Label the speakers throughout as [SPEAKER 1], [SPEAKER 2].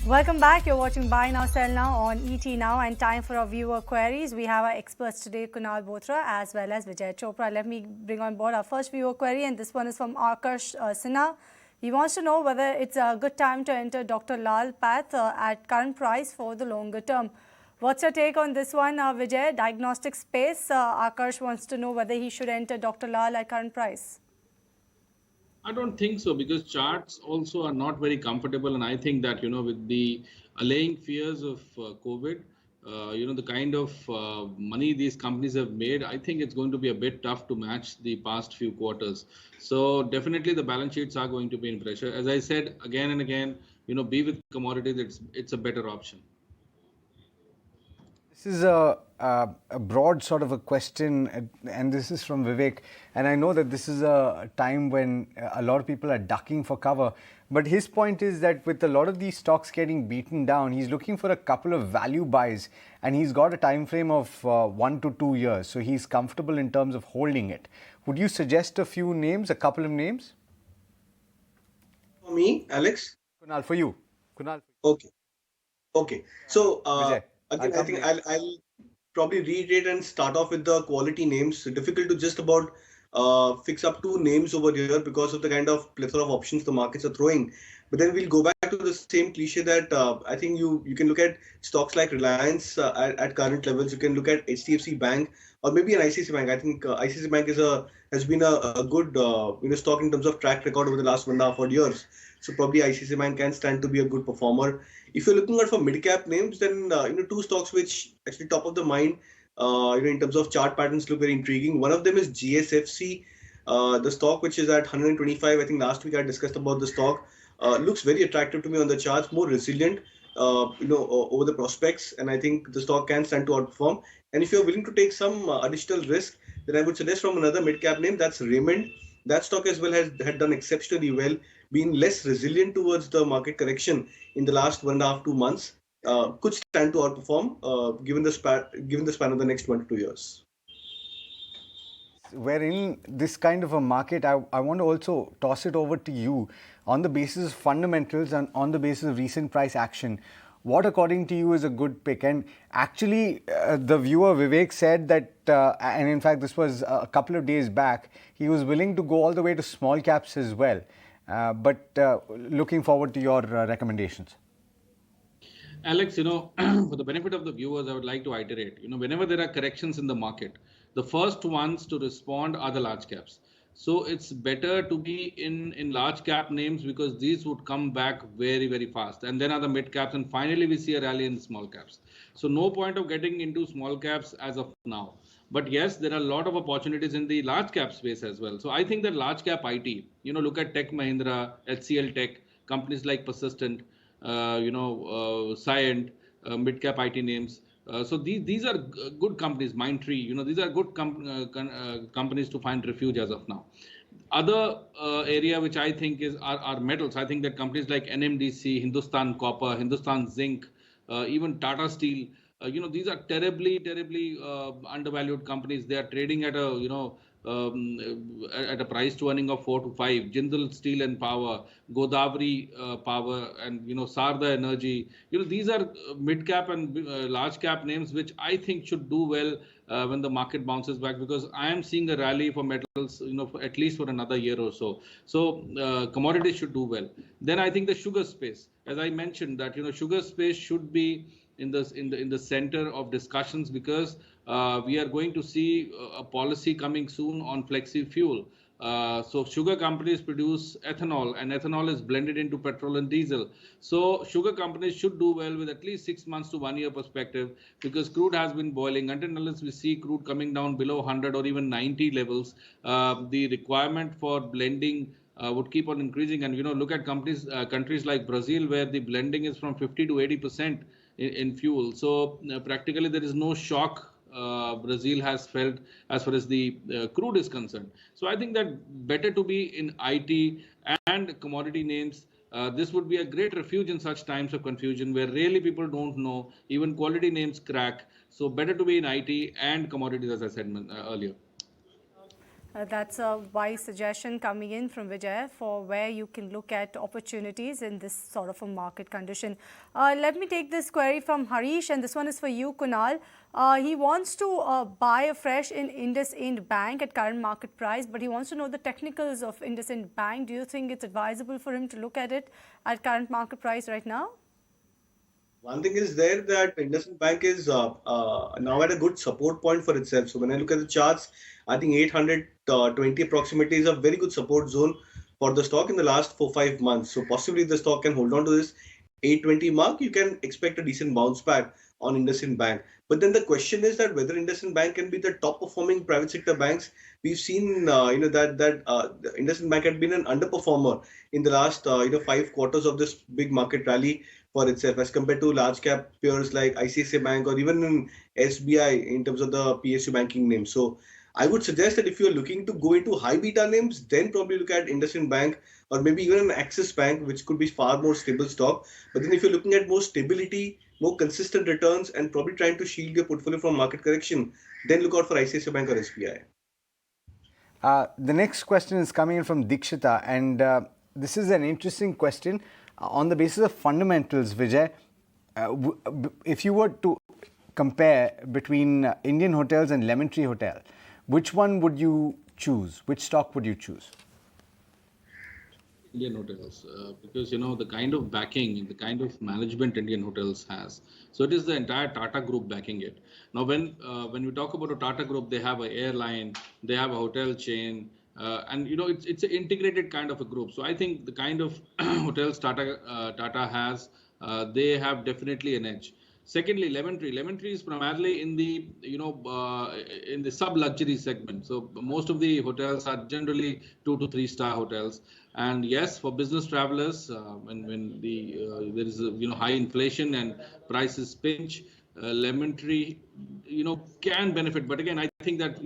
[SPEAKER 1] Welcome back. You're watching Buy Now, Sell Now on ET Now, and time for our viewer queries. We have our experts today, Kunal Bothra as well as Vijay Chopra. Let me bring on board our first viewer query, and this one is from Akash Sinha. He wants to know whether it's a good time to enter Dr. Lal Path at current price for the longer term. What's your take on this one, Vijay? Diagnostic space. Akash wants to know whether he should enter Dr. Lal at current price.
[SPEAKER 2] I don't think so, because charts also are not very comfortable, and I think that with the allaying fears of COVID, the kind of money these companies have made, I think it's going to be a bit tough to match the past few quarters. So definitely the balance sheets are going to be in pressure. As I said again and again, be with commodities. It's a better option.
[SPEAKER 3] This is a broad sort of a question, and this is from Vivek. And I know that this is a time when a lot of people are ducking for cover. But his point is that with a lot of these stocks getting beaten down, he's looking for a couple of value buys, and he's got a time frame of 1 to 2 years. So he's comfortable in terms of holding it. Would you suggest a few names, a couple of names?
[SPEAKER 4] For me, Alex?
[SPEAKER 3] Kunal, for you. Kunal.
[SPEAKER 4] Okay. So,
[SPEAKER 3] Vijay,
[SPEAKER 4] again, I think I'll probably reiterate and start off with the quality names. Difficult to just about fix up two names over here because of the kind of plethora of options the markets are throwing. But then we'll go back to the same cliche that I think you can look at stocks like Reliance at current levels. You can look at HDFC Bank or maybe an ICICI Bank. I think ICICI Bank has been a good stock in terms of track record over the last 1.5 odd years. So probably ICICI Bank can stand to be a good performer. If you're looking at for mid cap names, then two stocks which actually top of the mind, in terms of chart patterns look very intriguing. One of them is GSFC, the stock which is at 125. I think last week I discussed about the stock. Looks very attractive to me on the charts, more resilient, over the prospects, and I think the stock can stand to outperform. And if you're willing to take some additional risk, then I would suggest from another mid cap name, that's Raymond. That stock as well had done exceptionally well, been less resilient towards the market correction in the last 1.5 2 months. Could stand to outperform given the span of the next 1 to 2 years.
[SPEAKER 3] We're in this kind of a market. I want to also toss it over to you on the basis of fundamentals and on the basis of recent price action. What, according to you, is a good pick? And actually, the viewer Vivek said that, and in fact, this was a couple of days back, he was willing to go all the way to small caps as well. But looking forward to your recommendations.
[SPEAKER 2] Alex, for the benefit of the viewers, I would like to iterate. Whenever there are corrections in the market, the first ones to respond are the large caps. So it's better to be in large cap names because these would come back very, very fast. And then are the mid caps, and finally we see a rally in the small caps. So no point of getting into small caps as of now. But yes, there are a lot of opportunities in the large cap space as well. So I think that large cap IT, look at Tech Mahindra, HCL Tech, companies like Persistent, Cyient, mid cap IT names. So these are good companies, Mindtree, these are good companies to find refuge as of now. Other area which I think are metals. I think that companies like NMDC, Hindustan Copper, Hindustan Zinc, even Tata Steel, these are terribly, terribly undervalued companies. They are trading at at a price to earning of 4 to 5. Jindal Steel and Power, Godavari Power, and Sarda Energy. These are mid cap and large cap names which I think should do well when the market bounces back, because I am seeing a rally for metals, for at least for another year or so. So commodities should do well. Then I think the sugar space, as I mentioned, that sugar space should be in the center of discussions, because we are going to see a policy coming soon on flexi fuel. So sugar companies produce ethanol, and ethanol is blended into petrol and diesel. So sugar companies should do well with at least 6 months to 1 year perspective, because crude has been boiling. Unless we see crude coming down below 100 or even 90 levels, the requirement for blending would keep on increasing. And look at countries like Brazil, where the blending is from 50 to 80% in fuel. So practically there is no shock Brazil has felt as far as the crude is concerned. So I think that better to be in IT and commodity names. This would be a great refuge in such times of confusion where really people don't know, even quality names crack. So better to be in IT and commodities, as I said earlier.
[SPEAKER 1] That's a wise suggestion coming in from Vijay for where you can look at opportunities in this sort of a market condition. Let me take this query from Harish, and this one is for you, Kunal. He wants to buy a fresh in IndusInd Bank at current market price, but he wants to know the technicals of IndusInd Bank. Do you think it's advisable for him to look at it at current market price right now?
[SPEAKER 4] One thing is there that IndusInd Bank is now at a good support point for itself. So when I look at the charts, I think 820 approximately is a very good support zone for the stock in the last 4-5 months. So possibly the stock can hold on to this 820 mark. You can expect a decent bounce back on IndusInd Bank. But then the question is that whether IndusInd Bank can be the top performing private sector banks. We've seen that IndusInd Bank had been an underperformer in the last 5 quarters of this big market rally for itself as compared to large cap peers like ICICI Bank or even in SBI in terms of the PSU banking names. So I would suggest that if you're looking to go into high beta names, then probably look at IndusInd Bank or maybe even an Axis Bank, which could be far more stable stock. But then if you're looking at more stability, more consistent returns, and probably trying to shield your portfolio from market correction, then look out for ICICI Bank or SBI.
[SPEAKER 3] The next question is coming in from Dikshita, and this is an interesting question. On the basis of fundamentals, Vijay, if you were to compare between Indian Hotels and Lemon Tree Hotel, which one would you choose? Which stock would you choose?
[SPEAKER 2] Indian Hotels, because the kind of backing, the kind of management Indian Hotels has. So it is the entire Tata Group backing it. Now, when we talk about a Tata Group, they have an airline, they have a hotel chain, and it's an integrated kind of a group. So I think the kind of hotels Tata has, they have definitely an edge. Secondly, Lemon Tree. Lemon Tree is primarily in the in the sub luxury segment. So most of the hotels are generally 2 to 3 star hotels. And yes, for business travelers, when there is high inflation and prices pinch, Lemon Tree can benefit. But again, I think that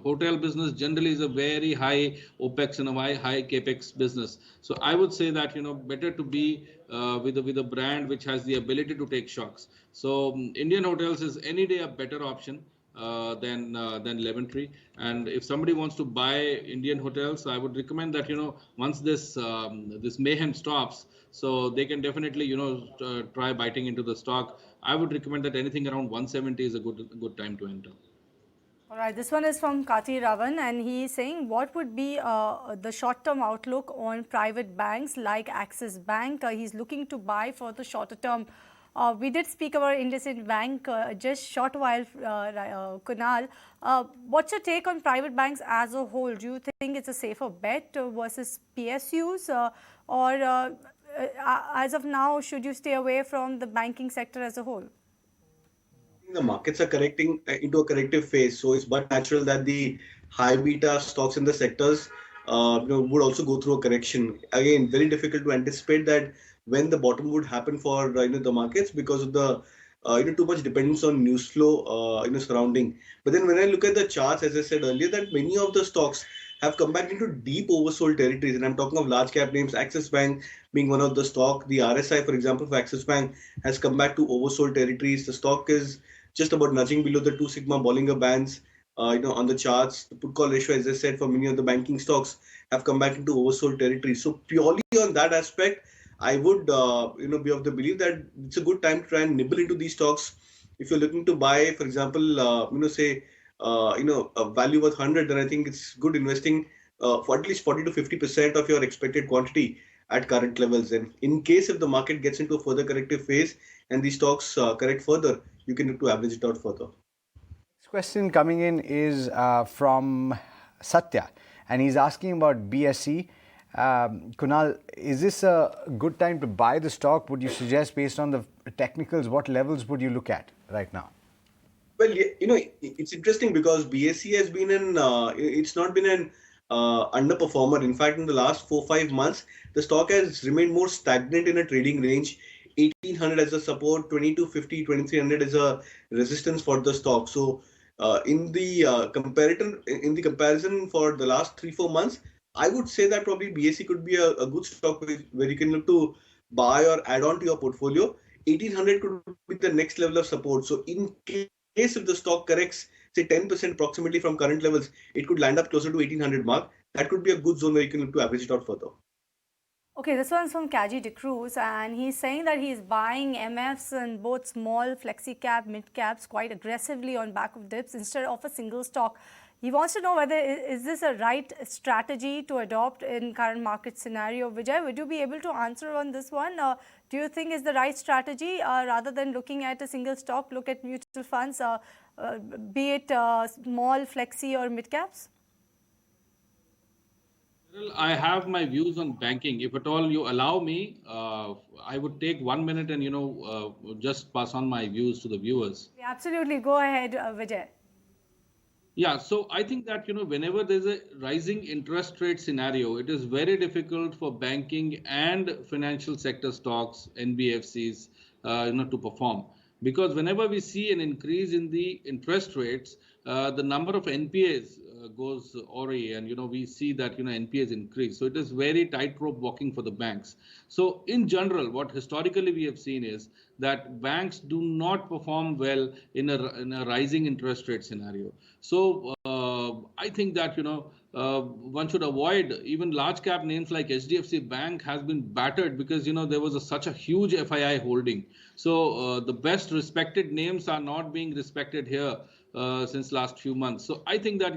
[SPEAKER 2] hotel business generally is a very high opex and a high capex business. So I would say that better to be with a brand which has the ability to take shocks. So Indian Hotels is any day a better option than Lemon Tree. And if somebody wants to buy Indian Hotels, I would recommend that once this mayhem stops, so they can definitely try biting into the stock. I would recommend that anything around 170 is a good time to enter.
[SPEAKER 1] All right, this one is from Kati Ravan, and he is saying, what would be the short-term outlook on private banks like Axis Bank? He's looking to buy for the shorter term. We did speak about IndusInd Bank just short while, Kunal. What's your take on private banks as a whole? Do you think it's a safer bet versus PSUs? As of now, should you stay away from the banking sector as a whole?
[SPEAKER 4] The markets are correcting into a corrective phase, so it's but natural that the high beta stocks in the sectors would also go through a correction. Again, very difficult to anticipate that when the bottom would happen for the markets because of the too much dependence on news flow surrounding. But then when I look at the charts, as I said earlier, that many of the stocks have come back into deep oversold territories, and I'm talking of large cap names, Axis Bank being one of the stock. The RSI, for example, for Axis Bank has come back to oversold territories. The stock is just about nudging below the 2 sigma Bollinger Bands. On the charts, the put call ratio, as I said, for many of the banking stocks have come back into oversold territory. So purely on that aspect, I would be of the belief that it's a good time to try and nibble into these stocks. If you're looking to buy, for example, say a value worth 100, then I think it's good investing for at least 40 to 50% of your expected quantity at current levels. And in case if the market gets into a further corrective phase and these stocks correct further, you can look to average it out further.
[SPEAKER 3] This question coming in is from Satya, and he's asking about BSE. Kunal, is this a good time to buy the stock? Would you suggest, based on the technicals, what levels would you look at right now?
[SPEAKER 4] Well, it's interesting because BSE has been it's not been an underperformer. In fact, in the last 4-5 months, the stock has remained more stagnant in a trading range. 1800 as a support, 2250, 2300 as a resistance for the stock. So, in the comparison for the last 3-4 months, I would say that probably BSE could be a good stock where you can look to buy or add on to your portfolio. 1800 could be the next level of support. So, in case if the stock corrects, say 10% approximately from current levels, it could land up closer to 1800 mark. That could be a good zone where you can look to average it out further.
[SPEAKER 1] Okay, this one's from Kaji De Cruz, and he's saying that he's buying MFs in both small, flexi cap, mid caps quite aggressively on back of dips instead of a single stock. He wants to know whether is this a right strategy to adopt in current market scenario. Vijay, would you be able to answer on this one? Do you think is the right strategy rather than looking at a single stock, look at mutual funds, be it small, flexi or mid caps?
[SPEAKER 2] Well, I have my views on banking. If at all you allow me, I would take 1 minute and just pass on my views to the viewers.
[SPEAKER 1] Absolutely, go ahead, Vijay.
[SPEAKER 2] Yeah, so I think that whenever there's a rising interest rate scenario, it is very difficult for banking and financial sector stocks, NBFCs, to perform, because whenever we see an increase in the interest rates, the number of NPAs goes awry, and we see that NPAs increase. So it is very tightrope walking for the banks. So in general, what historically we have seen is that banks do not perform well in a rising interest rate scenario. So I think that one should avoid even large cap names like HDFC Bank has been battered because there was such a huge FII holding. So the best respected names are not being respected here since last few months. So I think that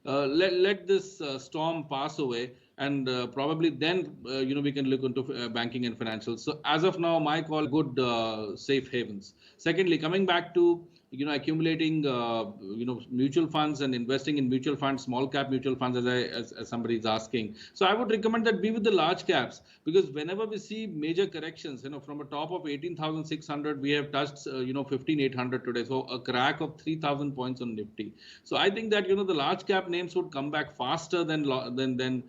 [SPEAKER 2] let this storm pass away, and probably then we can look into banking and financials. So as of now, my call, good safe havens. Secondly, coming back to accumulating mutual funds and investing in mutual funds, small cap mutual funds, as somebody is asking. So I would recommend that be with the large caps, because whenever we see major corrections, from a top of 18,600, we have touched 15,800 today. So a crack of 3,000 points on Nifty. So I think that the large cap names would come back faster than the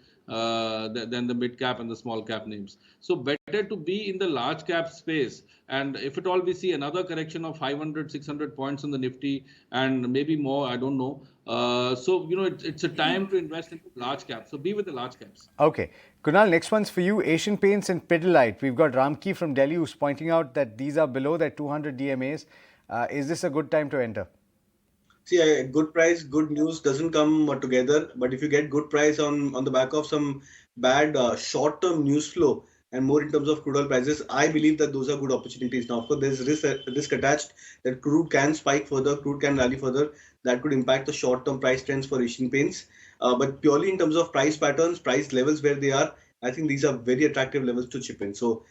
[SPEAKER 2] mid cap and the small cap names. So better to be in the large cap space. And if at all we see another correction of 500, 600 points on the Nifty and maybe more, I don't know. So it's a time to invest in large caps. So be with the large caps.
[SPEAKER 3] Okay. Kunal, next one's for you. Asian Paints and Pidilite. We've got Ramki from Delhi who's pointing out that these are below their 200 DMAs. Is this a good time to enter?
[SPEAKER 4] See, a good price, good news doesn't come together. But if you get good price on the back of some bad short-term news flow and more in terms of crude oil prices, I believe that those are good opportunities. Now, of course, there's risk attached that crude can spike further, crude can rally further. That could impact the short-term price trends for Asian Paints. But purely in terms of price patterns, price levels where they are, I think these are very attractive levels to chip in. So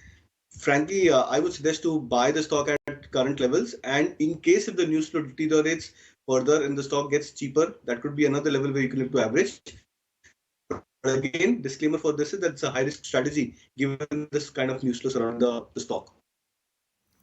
[SPEAKER 4] frankly, I would suggest to buy the stock at current levels, and in case if the news flow deteriorates further and the stock gets cheaper, that could be another level where you can look to average. But again, disclaimer for this is that it's a high risk strategy given this kind of news flows around the stock.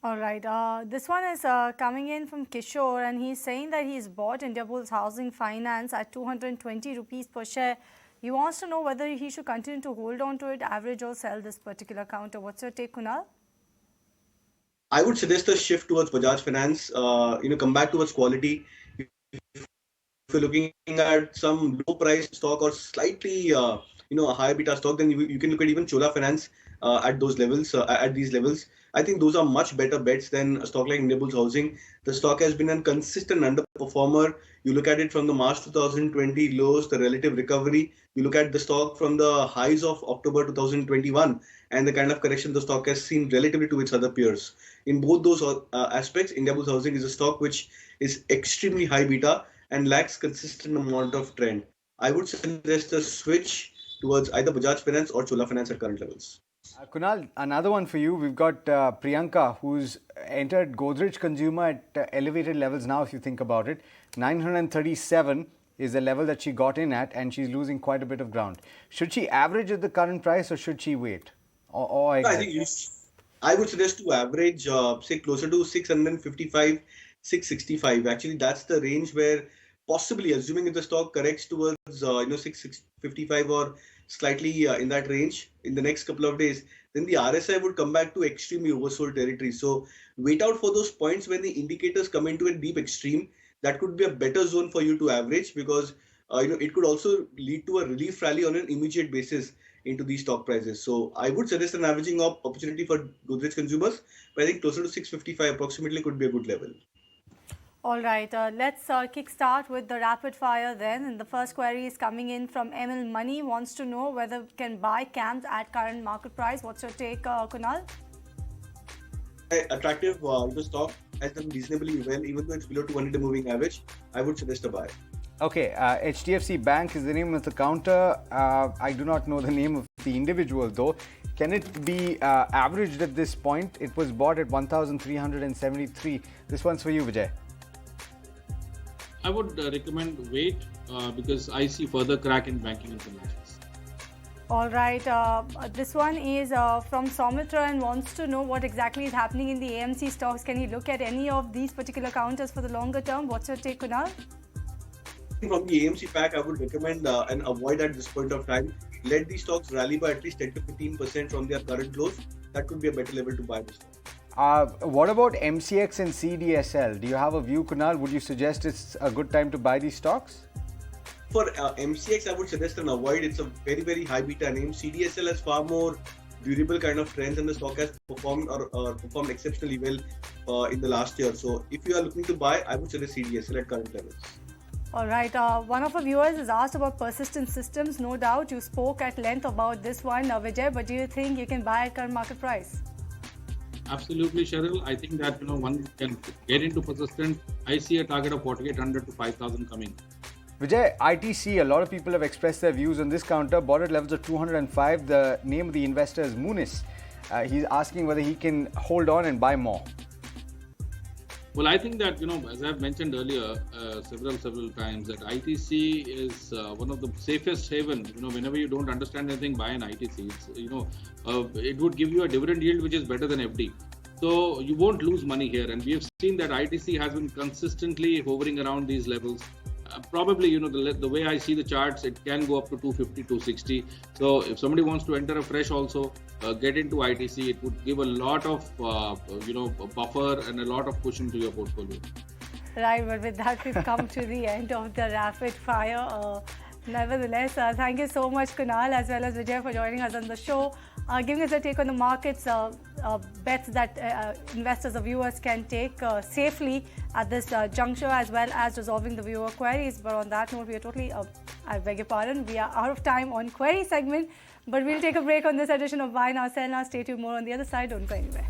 [SPEAKER 1] All right. This one is coming in from Kishore, and he's saying that he's bought Indiabulls Housing Finance at 220 rupees per share. He wants to know whether he should continue to hold on to it, average, or sell this particular counter. What's your take, Kunal?
[SPEAKER 4] I would suggest a shift towards Bajaj Finance. Come back towards quality. If you're looking at some low price stock or slightly a higher beta stock, then you can look at even Chola Finance at those levels, at these levels. I think those are much better bets than a stock like Indiabulls Housing. The stock has been a consistent underperformer. You look at it from the March 2020 lows, the relative recovery. You look at the stock from the highs of October 2021 and the kind of correction the stock has seen relatively to its other peers. In both those aspects, Indiabulls Housing is a stock which is extremely high beta and lacks consistent amount of trend. I would suggest a switch towards either Bajaj Finance or Chola Finance at current levels.
[SPEAKER 3] Kunal, another one for you. We've got Priyanka, who's entered Godrej Consumer at elevated levels now, if you think about it. 937 is the level that she got in at, and she's losing quite a bit of ground. Should she average at the current price, or should she wait? Or
[SPEAKER 4] I think I would suggest to average, say, closer to 655, 665. Actually, that's the range where possibly, assuming if the stock corrects towards 655 or slightly in that range in the next couple of days, then the RSI would come back to extremely oversold territory. So wait out for those points when the indicators come into a deep extreme. That could be a better zone for you to average, because it could also lead to a relief rally on an immediate basis into these stock prices. So I would suggest an averaging opportunity for Godrej Consumers, but I think closer to 655 approximately could be a good level.
[SPEAKER 1] All right, let's kickstart with the rapid fire then. And the first query is coming in from ML Money, wants to know whether we can buy CAMS at current market price. What's your take, Kunal?
[SPEAKER 4] Attractive stock has done reasonably well, even though it's below 200 moving average. I would suggest a buy.
[SPEAKER 3] Okay, HDFC Bank is the name of the counter. I do not know the name of the individual though. Can it be averaged at this point? It was bought at 1,373. This one's for you, Vijay.
[SPEAKER 2] I would recommend wait because I see further crack in banking and financials.
[SPEAKER 1] All right, this one is from Soumitra and wants to know what exactly is happening in the AMC stocks. Can you look at any of these particular counters for the longer term? What's your take, Kunal?
[SPEAKER 4] From the AMC pack, I would recommend and avoid at this point of time. Let these stocks rally by at least 10 to 15% from their current lows. That could be a better level to buy this stock.
[SPEAKER 3] What about MCX and CDSL? Do you have a view, Kunal? Would you suggest it's a good time to buy these stocks?
[SPEAKER 4] For MCX, I would suggest an avoid. It's a very, very high beta name. CDSL has far more durable kind of trends, and the stock has performed performed exceptionally well in the last year. So, if you are looking to buy, I would suggest CDSL at current levels.
[SPEAKER 1] All right, one of our viewers has asked about persistent systems. No doubt you spoke at length about this one, Vijay, but do you think you can buy at current market price?
[SPEAKER 2] Absolutely, Cheryl. I think that one can get into persistent. I see a target of 4,800 to 5,000 coming.
[SPEAKER 3] Vijay, ITC, a lot of people have expressed their views on this counter. Bought at levels of 205. The name of the investor is Munis. He's asking whether he can hold on and buy more.
[SPEAKER 2] Well, I think that, as I've mentioned earlier several times, that ITC is one of the safest haven. Whenever you don't understand anything, buy an ITC. It's, it would give you a dividend yield which is better than FD. So you won't lose money here. And we have seen that ITC has been consistently hovering around these levels. Probably, the way I see the charts, it can go up to 250, 260. So if somebody wants to enter afresh also, get into ITC, it would give a lot of, buffer and a lot of cushion to your portfolio.
[SPEAKER 1] Right, but with that, we've come to the end of the rapid fire. Nevertheless, thank you so much, Kunal, as well as Vijay, for joining us on the show, giving us a take on the markets, bets that investors or viewers can take safely at this juncture, as well as resolving the viewer queries. But on that note, we are totally, I beg your pardon, we are out of time on query segment, but we'll take a break on this edition of Buy Now, Sell Now. Stay tuned, more on the other side. Don't go anywhere.